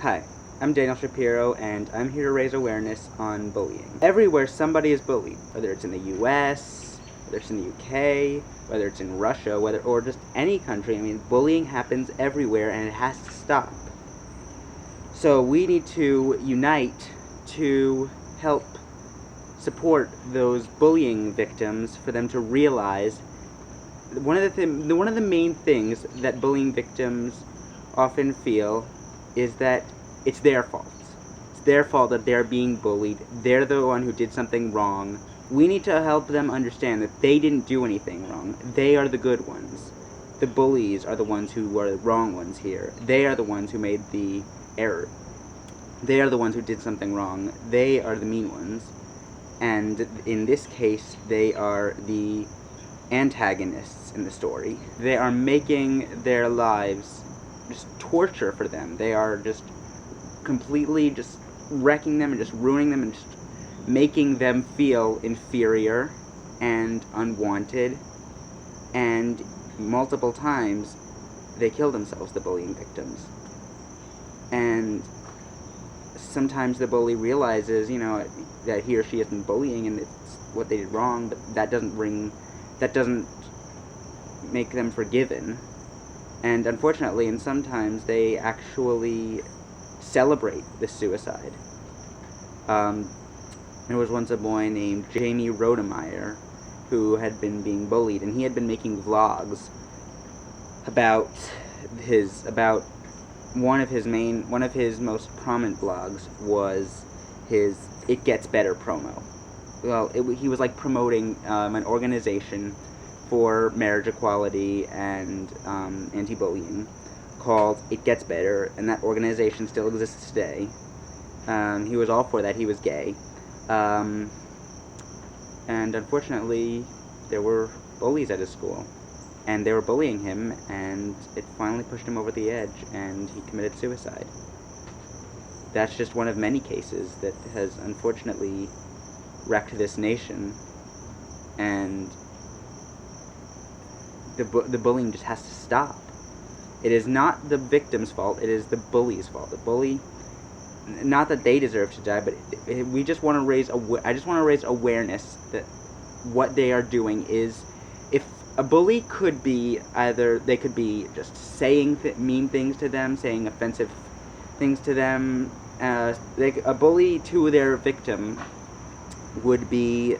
Hi, I'm Daniel Shapiro, and I'm here to raise awareness on bullying. Everywhere somebody is bullied, whether it's in the US, whether it's in the UK, whether it's in Russia, or just any country. I mean, bullying happens everywhere, and it has to stop. So we need to unite to help support those bullying victims, for them to realize one of the main things that bullying victims often feel is that it's their fault. It's their fault that they're being bullied. They're the one who did something wrong. We need to help them understand that they didn't do anything wrong. They are the good ones. The bullies are the ones who are the wrong ones here. They are the ones who made the error. They are the ones who did something wrong. They are the mean ones. And in this case, they are the antagonists in the story. They are making their lives just torture for them. They are just completely just wrecking them and just ruining them and just making them feel inferior and unwanted. And multiple times they kill themselves, the bullying victims. And sometimes the bully realizes, that he or she has been bullying and it's what they did wrong, but that doesn't make them forgiven. And unfortunately, and sometimes they actually celebrate the suicide. There was once a boy named Jamie Rodemeyer who had been being bullied, and he had been making vlogs about one of his most prominent vlogs was his It Gets Better promo. Well, he was like promoting an organization for marriage equality and anti-bullying called It Gets Better, and that organization still exists today. He was all for that. He was gay. And unfortunately, there were bullies at his school, and they were bullying him, and it finally pushed him over the edge, and he committed suicide. That's just one of many cases that has unfortunately wrecked this nation, and the bullying just has to stop. It is not the victim's fault, it is the bully's fault. The bully, not that they deserve to die, but we just want to raise I just want to raise awareness that what they are doing is, if a bully could be they could be just saying mean things to them, saying offensive things to them. A bully to their victim would be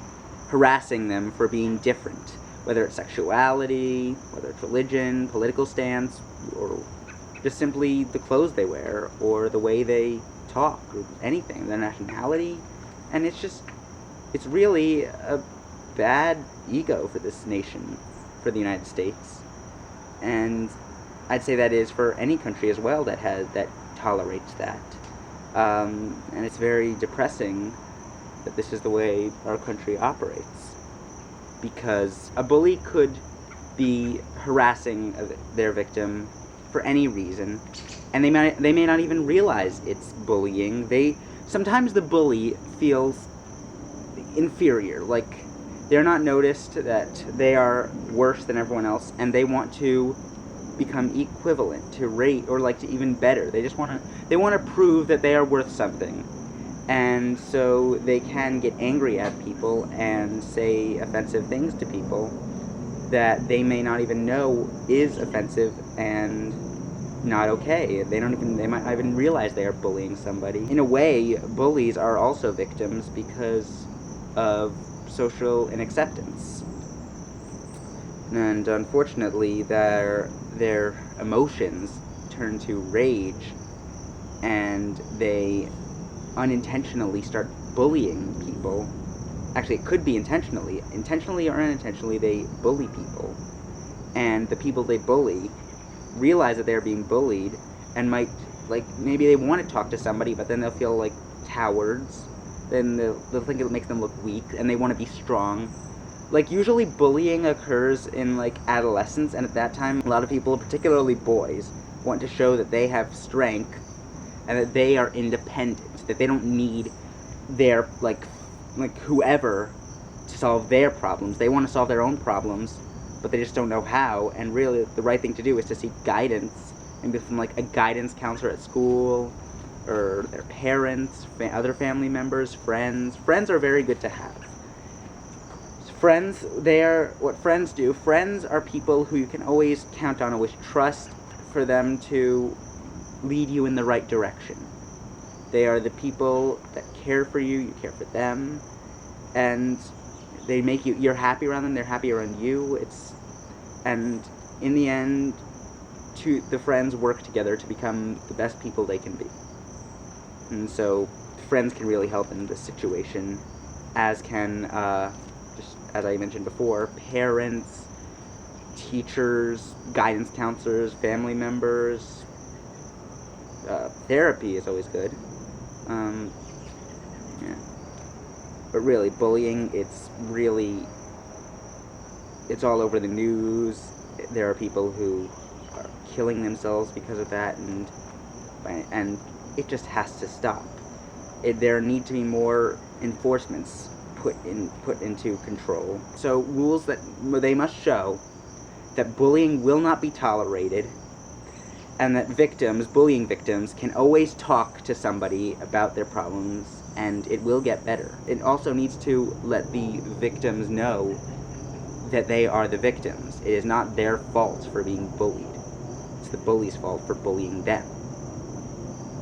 harassing them for being different, whether it's sexuality, whether it's religion, political stance, or just simply the clothes they wear, or the way they talk, or anything, their nationality. And it's really a bad ego for this nation, for the United States. And I'd say that is for any country as well that tolerates that. And it's very depressing that this is the way our country operates, because a bully could be harassing their victim for any reason, and they may not even realize it's bullying. Sometimes the bully feels inferior, like they're not noticed that they are worse than everyone else, and they want to become equivalent to rate, or like to even better. They want to prove that they are worth something. And so they can get angry at people and say offensive things to people that they may not even know is offensive and not okay. They might not even realize they are bullying somebody. In a way, bullies are also victims because of social inacceptance. And unfortunately, their emotions turn to rage, and they unintentionally start bullying people. Actually, it could be intentionally or unintentionally, they bully people. And the people they bully realize that they're being bullied, and might, maybe they want to talk to somebody, but then they'll feel like cowards. Then they'll think it makes them look weak, and they want to be strong. Usually bullying occurs in, adolescence, and at that time, a lot of people, particularly boys, want to show that they have strength, and that they are independent, that they don't need their, whoever to solve their problems. They want to solve their own problems, but they just don't know how, and really the right thing to do is to seek guidance, maybe from, a guidance counselor at school, or their parents, other family members, friends. Friends are very good to have. Friends, what friends do. Friends are people who you can always count on, always trust for them to lead you in the right direction. They are the people that care for you, you care for them, and they make you're happy around them, they're happy around you. And in the end, the friends work together to become the best people they can be. And so friends can really help in this situation, as can, just as I mentioned before, parents, teachers, guidance counselors, family members. Therapy is always good. Yeah. But really, bullying, it's all over the news. There are people who are killing themselves because of that, and it just has to stop. There need to be more enforcements put into control. So rules that they must show that bullying will not be tolerated, and that bullying victims, can always talk to somebody about their problems, and it will get better. It also needs to let the victims know that they are the victims. It is not their fault for being bullied. It's the bully's fault for bullying them.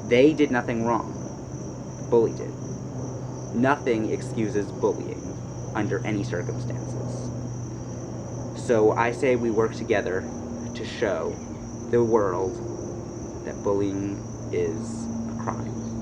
They did nothing wrong. The bully did. Nothing excuses bullying under any circumstances. So I say we work together to show the world that bullying is a crime.